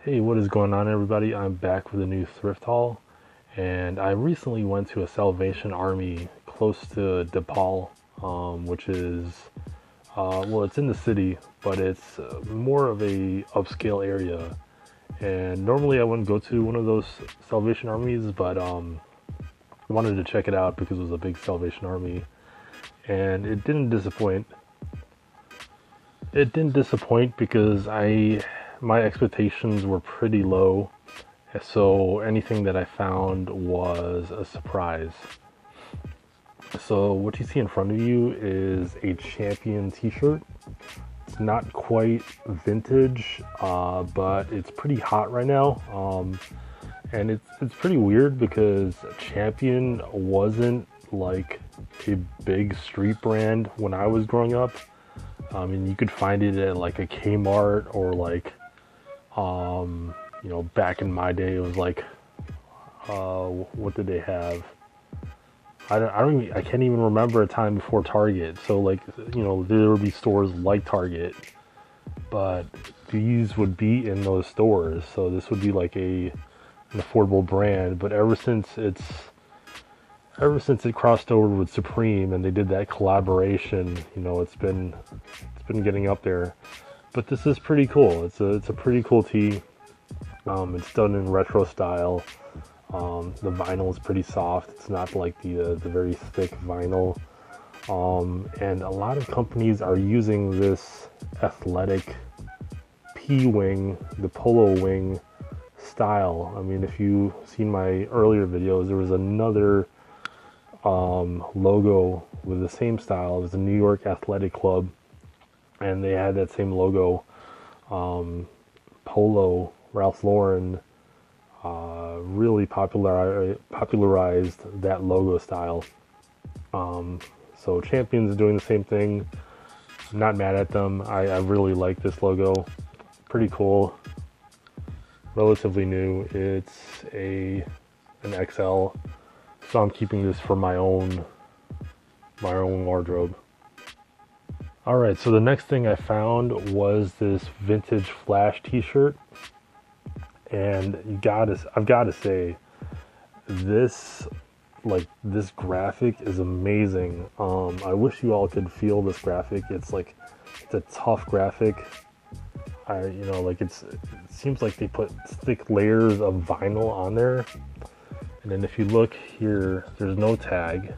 Hey, what is going on, everybody? I'm back with a new thrift haul, and I recently went to a Salvation Army close to DePaul, which is, well, it's in the city, but it's more of a upscale area. And normally I wouldn't go to one of those Salvation Armies, but I wanted to check it out because it was a big Salvation Army, and it didn't disappoint. It didn't disappoint because my expectations were pretty low, so anything that I found was a surprise. So what you see in front of you is a Champion t-shirt. It's not quite vintage, but it's pretty hot right now. And it's pretty weird because Champion wasn't like a big street brand when I was growing up. I mean, you could find it at like a Kmart or like, back in my day, it was like, what did they have? I can't even remember a time before Target. So like, there would be stores like Target, but these would be in those stores. So this would be like an affordable brand. But ever since it crossed over with Supreme and they did that collaboration, it's been getting up there. But this is pretty cool. It's a pretty cool tee. It's done in retro style. The vinyl is pretty soft. It's not like the very thick vinyl. And a lot of companies are using this athletic P-wing, the polo wing style. I mean, if you've seen my earlier videos, there was another logo with the same style. It was the New York Athletic Club, and they had that same logo. Polo, Ralph Lauren really popularized that logo style. So Champion's doing the same thing. I'm not mad at them. I really like this logo. Pretty cool. Relatively new. It's an XL, so I'm keeping this for my own wardrobe. All right, so the next thing I found was this vintage Flash t-shirt. And I've got to say, this graphic is amazing. I wish you all could feel this graphic. It's a tough graphic. It seems like they put thick layers of vinyl on there. And then if you look here, there's no tag.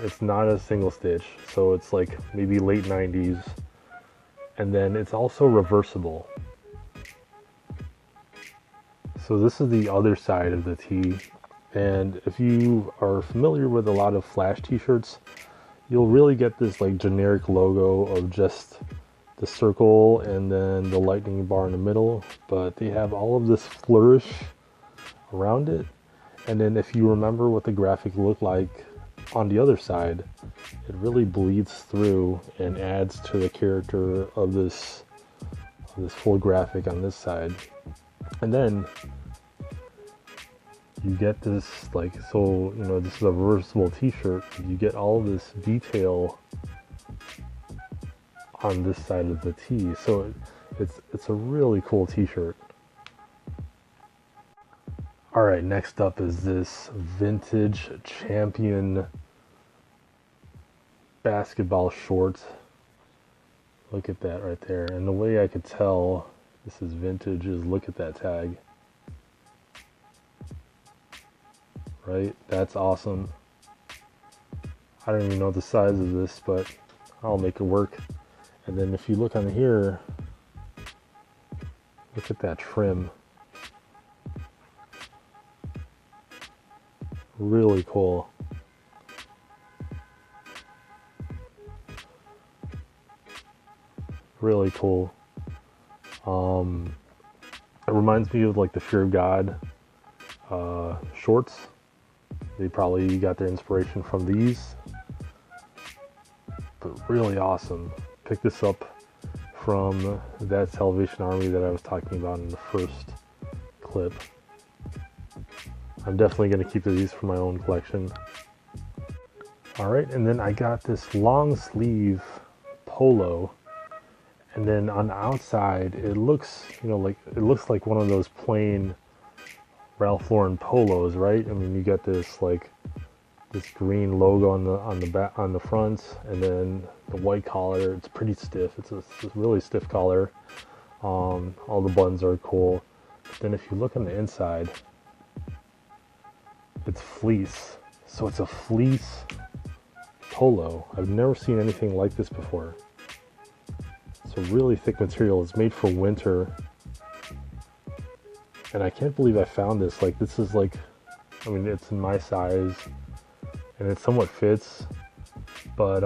It's not a single stitch, so it's like maybe late 90s. And then it's also reversible. So this is the other side of the tee, and if you are familiar with a lot of Flash t-shirts, you'll really get this like generic logo of just the circle and then the lightning bar in the middle, but they have all of this flourish around it. And then if you remember what the graphic looked like on the other side, it really bleeds through and adds to the character of this full graphic on this side. And then you get this this is a reversible t-shirt. You get all this detail on this side of the tee. So it's a really cool t-shirt. All right, next up is this vintage Champion basketball shorts. Look at that right there. And the way I could tell this is vintage is look at that tag. Right? That's awesome. I don't even know the size of this, but I'll make it work. And then if you look on here, look at that trim. Really cool. Really cool. It reminds me of like the Fear of God shorts. They probably got their inspiration from these, but really awesome. Picked this up from that Salvation Army that I was talking about in the first clip. I'm definitely going to keep these for my own collection. All right, and then I got this long sleeve polo, And then on the outside, it looks, like it looks like one of those plain Ralph Lauren polos, right? I mean, you got this like this green logo on the back on the front, and then the white collar. It's pretty stiff. It's a really stiff collar. All the buttons are cool. But then if you look on the inside, it's fleece. So it's a fleece polo. I've never seen anything like this before. It's a really thick material. It's made for winter. And I can't believe I found this. Like, this is like, I mean, it's in my size and it somewhat fits, but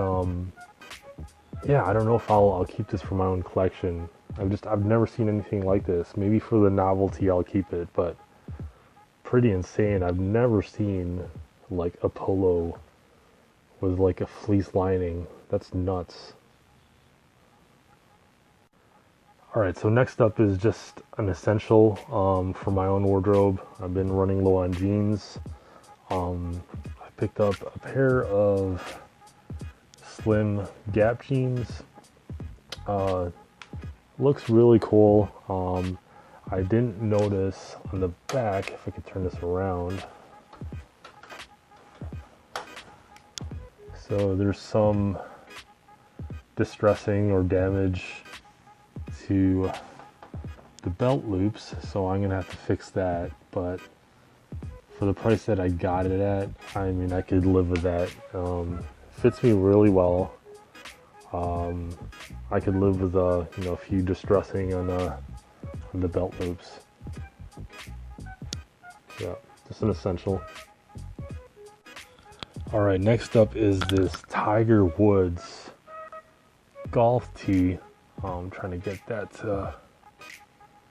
yeah, I don't know if I'll keep this for my own collection. I've never seen anything like this. Maybe for the novelty I'll keep it, but pretty insane. I've never seen like a polo with like a fleece lining. That's nuts. Alright, so next up is just an essential for my own wardrobe. I've been running low on jeans. I picked up a pair of slim Gap jeans. Looks really cool. I didn't notice on the back, if I could turn this around. So there's some distressing or damage to the belt loops, so I'm gonna have to fix that. But for the price that I got it at, I mean, I could live with that. Fits me really well. I could live with a few distressing on the belt loops. Yeah, just an essential. All right, next up is this Tiger Woods golf tee. I'm trying to get that to,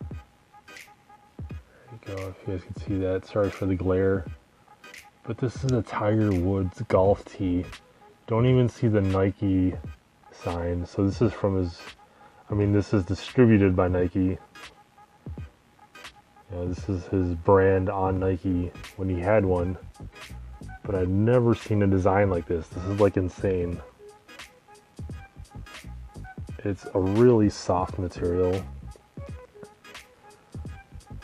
there you go, if you guys can see that. Sorry for the glare. But this is a Tiger Woods golf tee. Don't even see the Nike sign. So this is from his, I mean, this is distributed by Nike. Yeah, this is his brand on Nike when he had one. But I've never seen a design like this. This is like insane. It's a really soft material.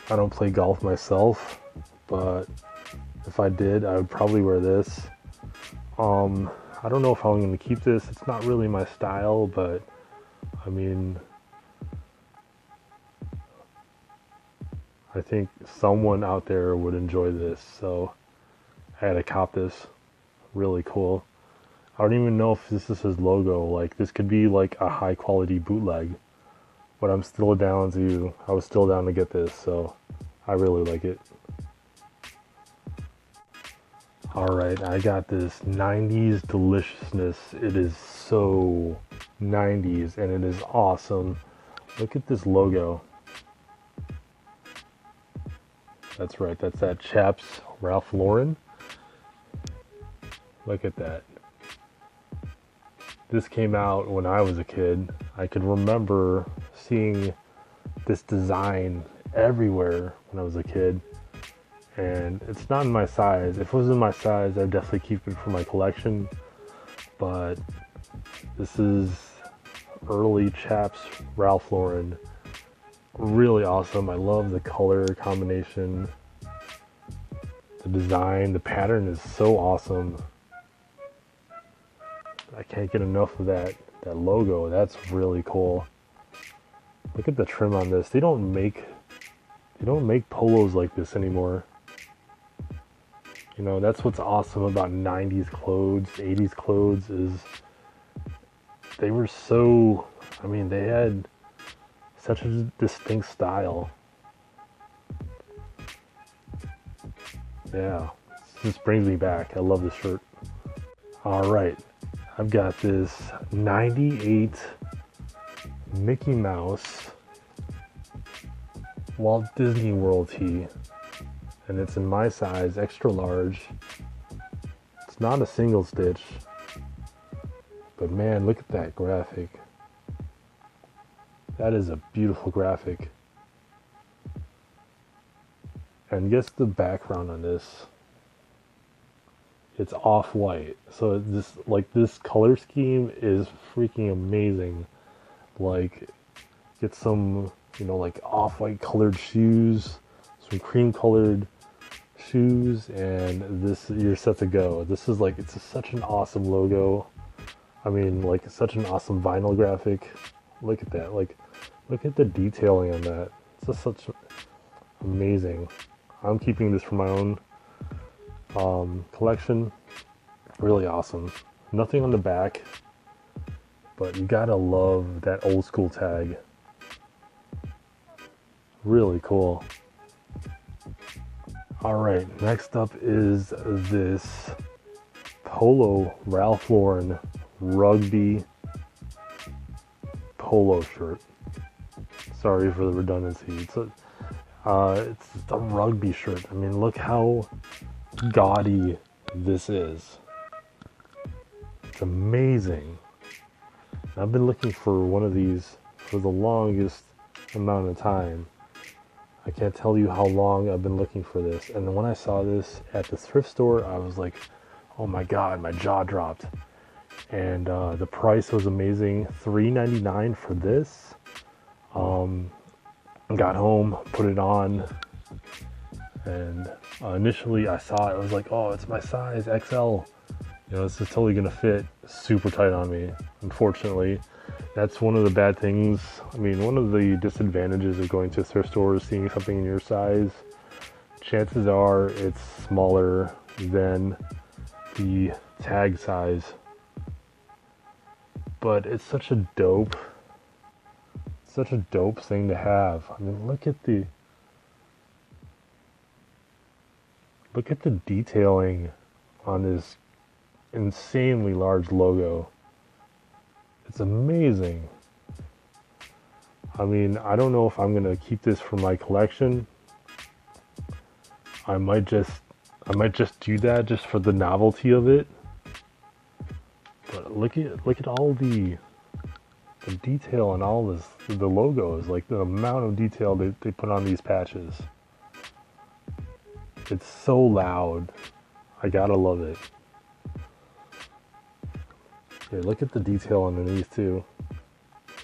I don't play golf myself, but if I did, I would probably wear this. I don't know if I'm going to keep this. It's not really my style, but I mean, I think someone out there would enjoy this, so I had to cop this. Really cool. I don't even know if this is his logo. Like, this could be like a high quality bootleg, but I was still down to get this, so I really like it. Alright, I got this 90s deliciousness. It is so 90s and it is awesome. Look at this logo. That's right, that's that Chaps Ralph Lauren. Look at that. This came out when I was a kid. I could remember seeing this design everywhere when I was a kid. And it's not in my size. If it was in my size, I'd definitely keep it for my collection. But this is early Chaps Ralph Lauren. Really awesome. I love the color combination. The design, the pattern is so awesome. I can't get enough of that logo. That's really cool. Look at the trim on this. They don't make polos like this anymore. You know, that's what's awesome about 90s clothes, 80s clothes, is they were so, I mean, they had such a distinct style. Yeah, this brings me back. I love this shirt. All right. I've got this 98 Mickey Mouse Walt Disney World tee, and it's in my size, extra large. It's not a single stitch, but man, look at that graphic. That is a beautiful graphic. And guess the background on this. It's off-white, so this color scheme is freaking amazing. Like, Get some, you know, like off-white colored shoes, some cream colored shoes, and this, you're set to go. This is like, it's such an awesome logo. I mean, like, it's such an awesome vinyl graphic. Look at that. Like, look at the detailing on that. It's just such amazing. I'm keeping this for my own collection. Really awesome. Nothing on the back, but you gotta love that old school tag. Really cool. All right, next up is this Polo Ralph Lauren rugby polo shirt. Sorry for the redundancy. It's a rugby shirt. I mean, look how gaudy this is. It's amazing. I've been looking for one of these for the longest amount of time. I can't tell you how long I've been looking for this. And then when I saw this at the thrift store, I was like, oh my God, my jaw dropped. And the price was amazing. $3.99 for this. Got home, put it on, and initially I saw it, I was like, oh, it's my size, XL. You know, this is totally gonna fit super tight on me. Unfortunately, that's one of the bad things. I mean, one of the disadvantages of going to a thrift store is seeing something in your size. Chances are it's smaller than the tag size. But it's such a dope thing to have. I mean, look at the detailing on this insanely large logo. It's amazing. I mean, I don't know if I'm gonna keep this for my collection. I might just do that just for the novelty of it. But look at all the detail and all this, the logos, like the amount of detail they put on these patches. It's so loud. I gotta love it. Yeah, look at the detail underneath too.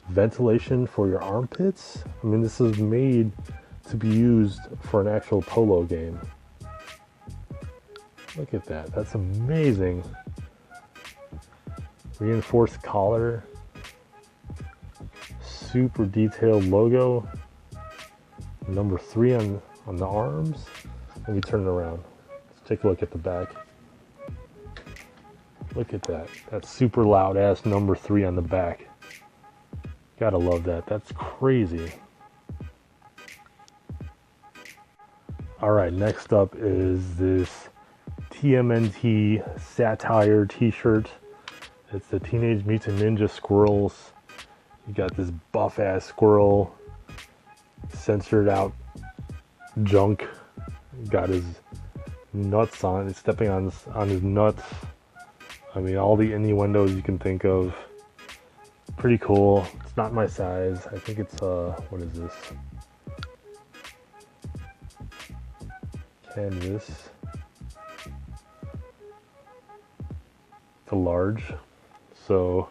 Ventilation for your armpits. I mean, this is made to be used for an actual polo game. Look at that. That's amazing. Reinforced collar. Super detailed logo. Number 3 on the arms. Let me turn it around. Let's take a look at the back. Look at that. That's super loud ass number 3 on the back. Gotta love that. That's crazy. Alright, next up is this TMNT satire t-shirt. It's the Teenage Mutant Ninja Squirrels. You got this buff ass squirrel, censored out junk. Got his nuts on. He's stepping on his nuts. I mean, all the innuendos you can think of. Pretty cool. It's not my size. I think it's what is this? Canvas. It's a large. So,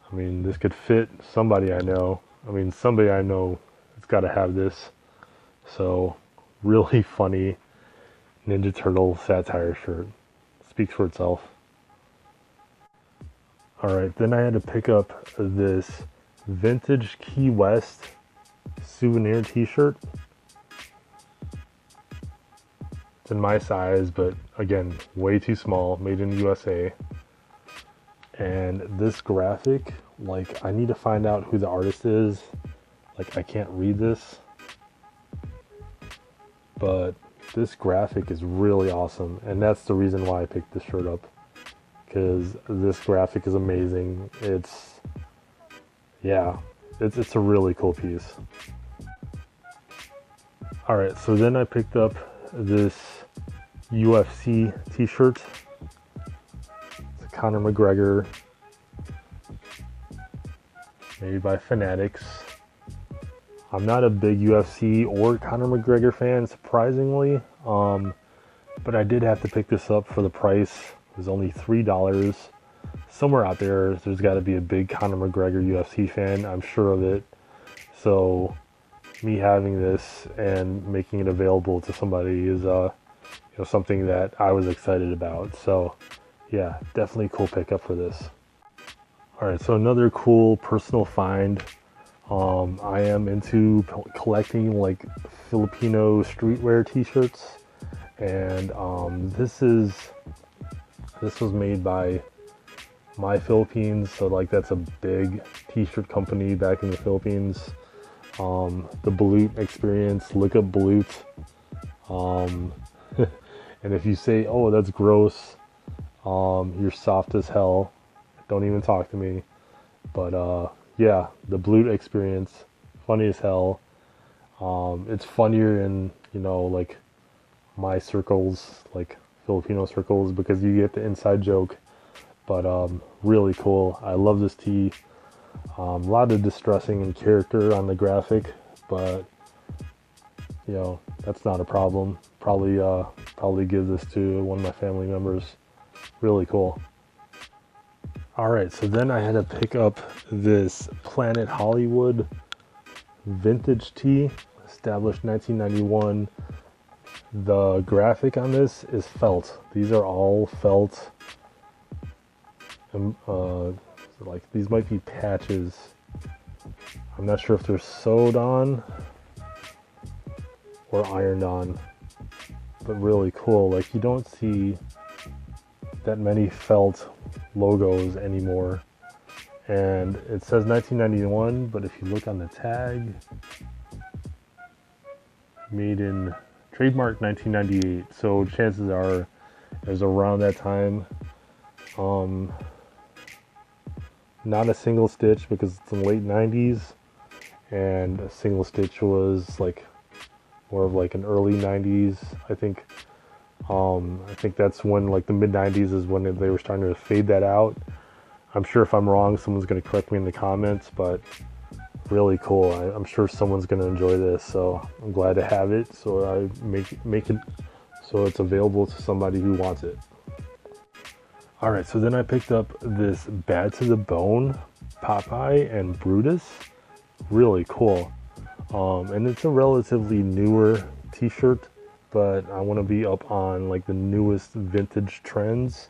I mean, this could fit somebody I know. I mean, somebody I know has got to have this. So, really funny Ninja Turtle satire shirt. Speaks for itself. Alright, then I had to pick up this vintage Key West souvenir t-shirt. It's in my size, but again, way too small, made in the USA. And this graphic, like, I need to find out who the artist is. Like, I can't read this. But this graphic is really awesome. And that's the reason why I picked this shirt up. Because this graphic is amazing. It's a really cool piece. Alright, so then I picked up this UFC t-shirt. Conor McGregor, made by Fanatics. I'm not a big UFC or Conor McGregor fan, surprisingly, but I did have to pick this up for the price. It was only $3. Somewhere out there's got to be a big Conor McGregor UFC fan, I'm sure of it. So me having this and making it available to somebody is something that I was excited about. So yeah, definitely cool pickup for this. All right, so another cool personal find. I am into collecting like Filipino streetwear t-shirts, and this was made by My Philippines, so like that's a big t-shirt company back in the Philippines. The Balut experience, look up Balut. And if you say, oh, that's gross, you're soft as hell, don't even talk to me. But yeah, the Balut experience, funny as hell. It's funnier in, like my circles, like Filipino circles, because you get the inside joke. But really cool. I love this tee. A lot of distressing in character on the graphic, but that's not a problem. Probably give this to one of my family members. Really cool. All right, so then I had to pick up this Planet Hollywood vintage tee, established 1991. The graphic on this is felt. These are all felt. Like these might be patches. I'm not sure if they're sewed on or ironed on, but really cool. Like you don't see that many felt logos anymore. And it says 1991, but if you look on the tag, made in trademark 1998. So chances are it was around that time. Not a single stitch because it's in the late 90s, and a single stitch was like more of like an early 90s. I think that's when, like, the mid 90s is when they were starting to fade that out. I'm sure if I'm wrong, someone's going to correct me in the comments, but really cool. I'm sure someone's going to enjoy this, so I'm glad to have it. So I make it so it's available to somebody who wants it. All right, so then I picked up this Bad to the Bone Popeye and Brutus. Really cool. And it's a relatively newer t-shirt, but I want to be up on like the newest vintage trends.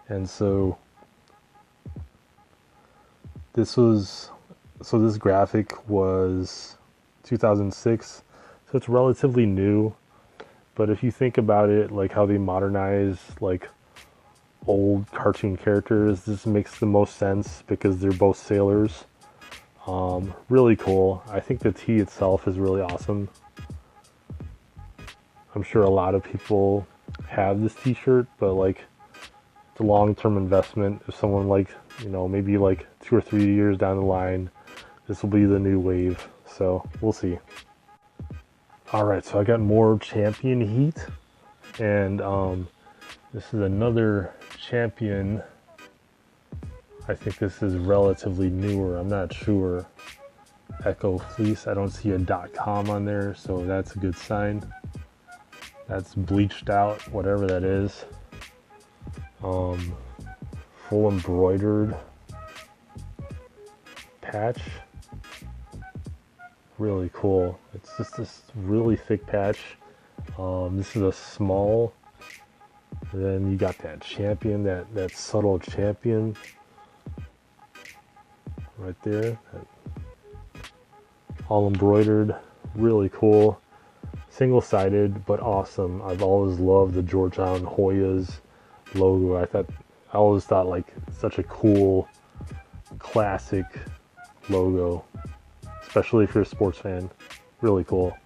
And so this graphic was 2006, so it's relatively new. But if you think about it, like how they modernize like old cartoon characters, this makes the most sense because they're both sailors. Really cool. I think the tee itself is really awesome. I'm sure a lot of people have this t-shirt, but like it's a long-term investment. If someone maybe like 2 or 3 years down the line, this will be the new wave. So we'll see. All right, so I got more Champion Heat, and this is another Champion. I think this is relatively newer. I'm not sure. Echo Fleece. I don't see a .com on there, so that's a good sign. That's bleached out, whatever that is. Full embroidered patch. Really cool. It's just this really thick patch. This is a small. Then you got that Champion, that subtle Champion right there. All embroidered. Really cool. Single-sided, but awesome. I've always loved the Georgetown Hoyas logo. I always thought like such a cool, classic logo, especially if you're a sports fan. Really cool.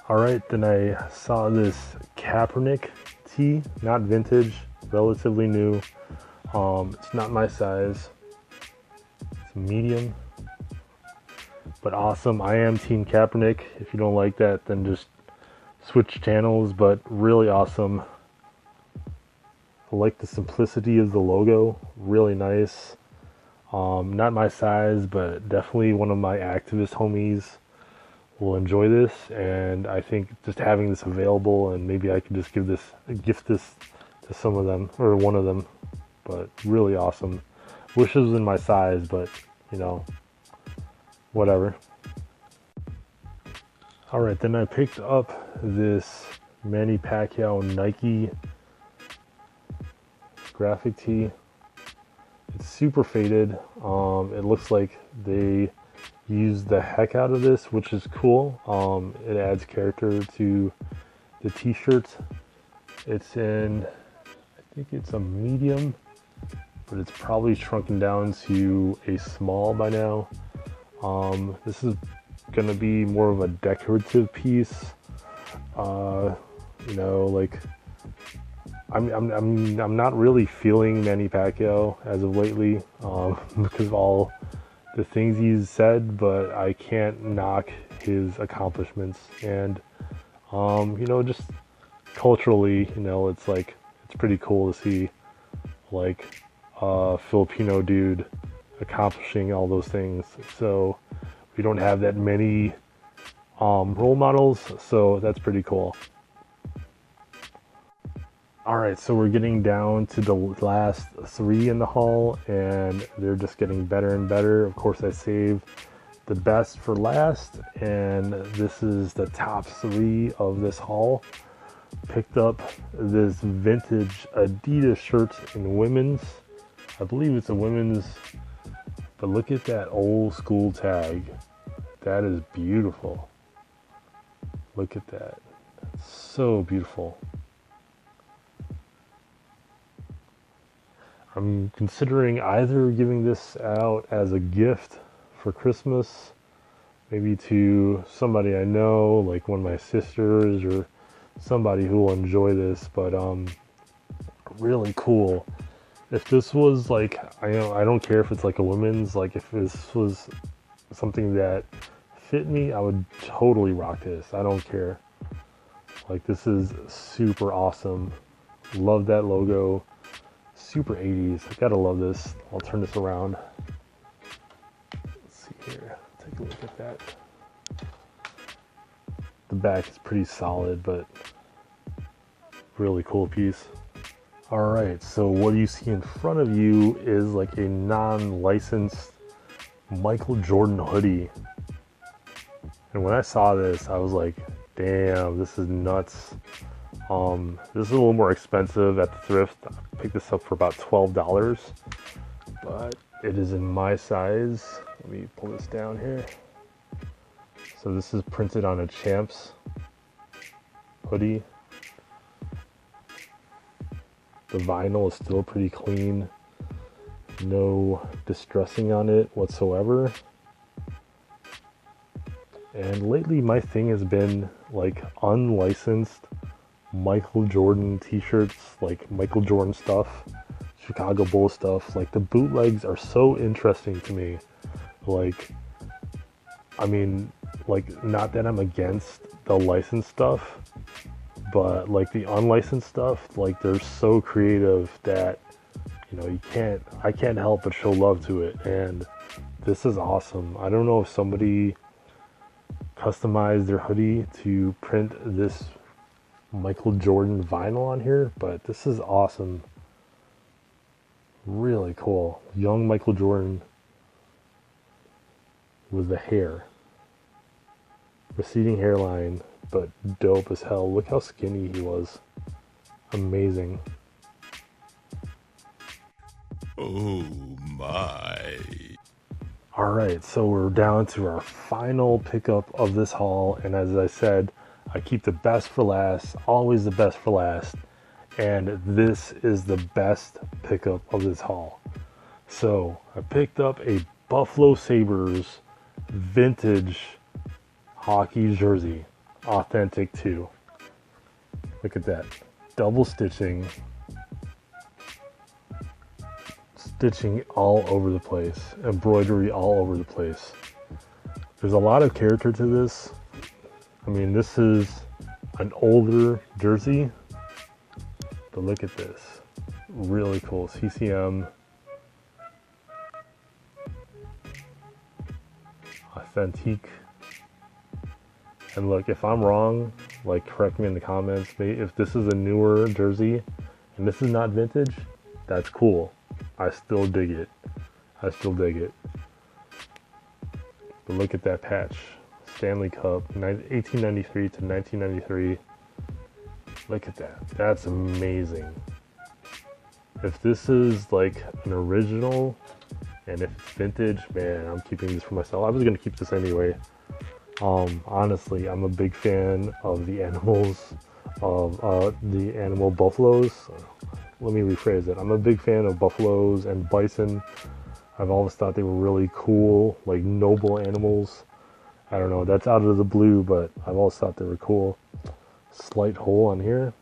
All right, then I saw this Kaepernick tee, not vintage, relatively new. It's not my size. It's medium, but awesome. I am Team Kaepernick. If you don't like that, then just switch channels, but really awesome. I like the simplicity of the logo, really nice. Not my size, but definitely one of my activist homies will enjoy this, and I think just having this available, and maybe I could just gift this to some of them, or one of them, but really awesome. Wish it was in my size, but whatever. Alright, then I picked up this Manny Pacquiao Nike graphic tee. It's super faded. It looks like they used the heck out of this, which is cool. It adds character to the t-shirt. It's in, I think it's a medium, but it's probably shrunken down to a small by now. This is gonna be more of a decorative piece. You know, like I'm not really feeling Manny Pacquiao as of lately, because of all the things he's said, but I can't knock his accomplishments. And you know, just culturally, you know, it's like, it's pretty cool to see like a Filipino dude accomplishing all those things. So we don't have that many role models, so that's pretty cool. Alright, so we're getting down to the last three in the haul, and they're just getting better and better. Of course, I saved the best for last, and this is the top three of this haul. Picked up this vintage Adidas shirt in women's. I believe it's a women's, but look at that old school tag. That is beautiful. Look at that. It's so beautiful. I'm considering either giving this out as a gift for Christmas, maybe to somebody I know, like one of my sisters or somebody who will enjoy this, but really cool. If this was like, I don't care if it's like a women's, like if this was something that fit me, I would totally rock this. I don't care. Like, this is super awesome. Love that logo. Super 80s. I gotta love this. I'll turn this around. Let's see here. Take a look at that. The back is pretty solid, but really cool piece. Alright, so what you see in front of you is like a non-licensed Michael Jordan hoodie. And when I saw this, I was like, damn, this is nuts. This is a little more expensive at the thrift. I picked this up for about $12, but it is in my size. Let me pull this down here. So this is printed on a Champs hoodie. The vinyl is still pretty clean. No distressing on it whatsoever. And lately my thing has been like unlicensed Michael Jordan t-shirts, like Michael Jordan stuff, Chicago Bulls stuff. Like, the bootlegs are so interesting to me. Like, I mean, like, not that I'm against the licensed stuff, but like the unlicensed stuff, like, they're so creative that, you know, I can't help but show love to it. And this is awesome. I don't know if somebody customized their hoodie to print this Michael Jordan vinyl on here, but this is awesome. Really cool. Young Michael Jordan with the hair. Receding hairline, but dope as hell. Look how skinny he was. Amazing. Oh my. Alright, so we're down to our final pickup of this haul, and as I said, I keep the best for last, always the best for last, and this is the best pickup of this haul. So I picked up a Buffalo Sabres vintage hockey jersey, authentic too. Look at that, double stitching all over the place, embroidery all over the place. There's a lot of character to this. I mean, this is an older jersey, but look at this. Really cool. CCM. Authentique. And look, if I'm wrong, like, correct me in the comments. If this is a newer jersey and this is not vintage, that's cool. I still dig it. But But look at that patch. Stanley Cup, 1893 to 1993. Look at that. That's amazing. If this is like an original, and if it's vintage, man, I'm keeping this for myself. I was gonna keep this anyway. Honestly, I'm a big fan of the animals, of the animal buffaloes. Let me rephrase it. I'm a big fan of buffaloes and bison. I've always thought they were really cool, like noble animals. I don't know, that's out of the blue, but I've always thought they were cool. Slight hole on here.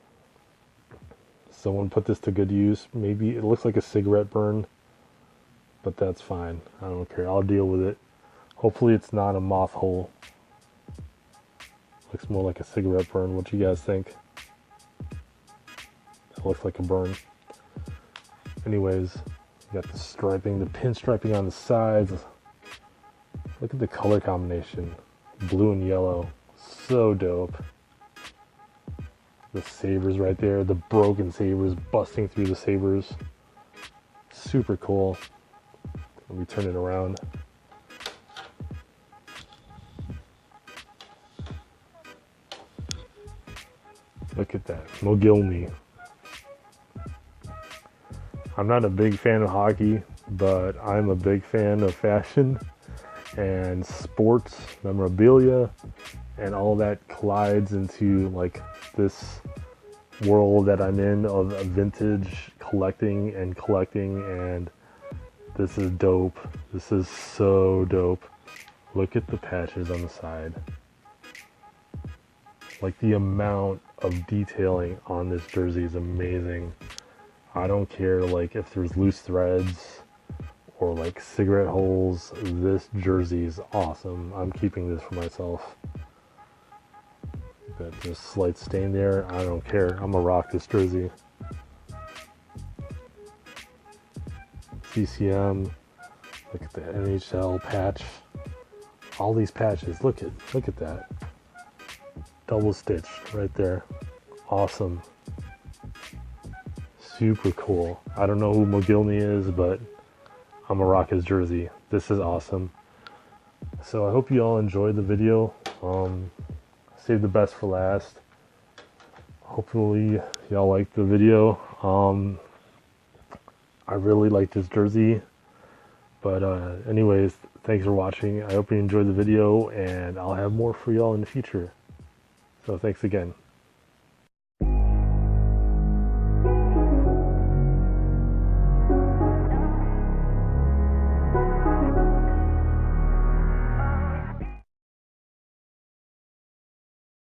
Someone put this to good use. Maybe it looks like a cigarette burn, but that's fine. I don't care. I'll deal with it. Hopefully it's not a moth hole. Looks more like a cigarette burn. What you guys think? It looks like a burn. Anyways, you got the striping, the pinstriping on the sides. Look at the color combination. Blue and yellow. So dope. The sabers right there, the broken sabers busting through the sabers. Super cool. Let me turn it around. Look at that, Mogilny. I'm not a big fan of hockey, but I'm a big fan of fashion and sports, memorabilia, and all that collides into like this world that I'm in of vintage collecting, and this is dope. This is so dope. Look at the patches on the side. Like the amount of detailing on this jersey is amazing. I don't care like if there's loose threads or like cigarette holes. This jersey is awesome. I'm keeping this for myself. Got this slight stain there. I don't care. I'm gonna rock this jersey. CCM. Look at the NHL patch. All these patches. Look at that. Double stitched right there. Awesome. Super cool. I don't know who Mogilny is, but I'm gonna rock his jersey. This is awesome. So I hope you all enjoyed the video. Save the best for last. Hopefully y'all liked the video. I really like this jersey. But anyways, thanks for watching. I hope you enjoyed the video, and I'll have more for y'all in the future. So thanks again.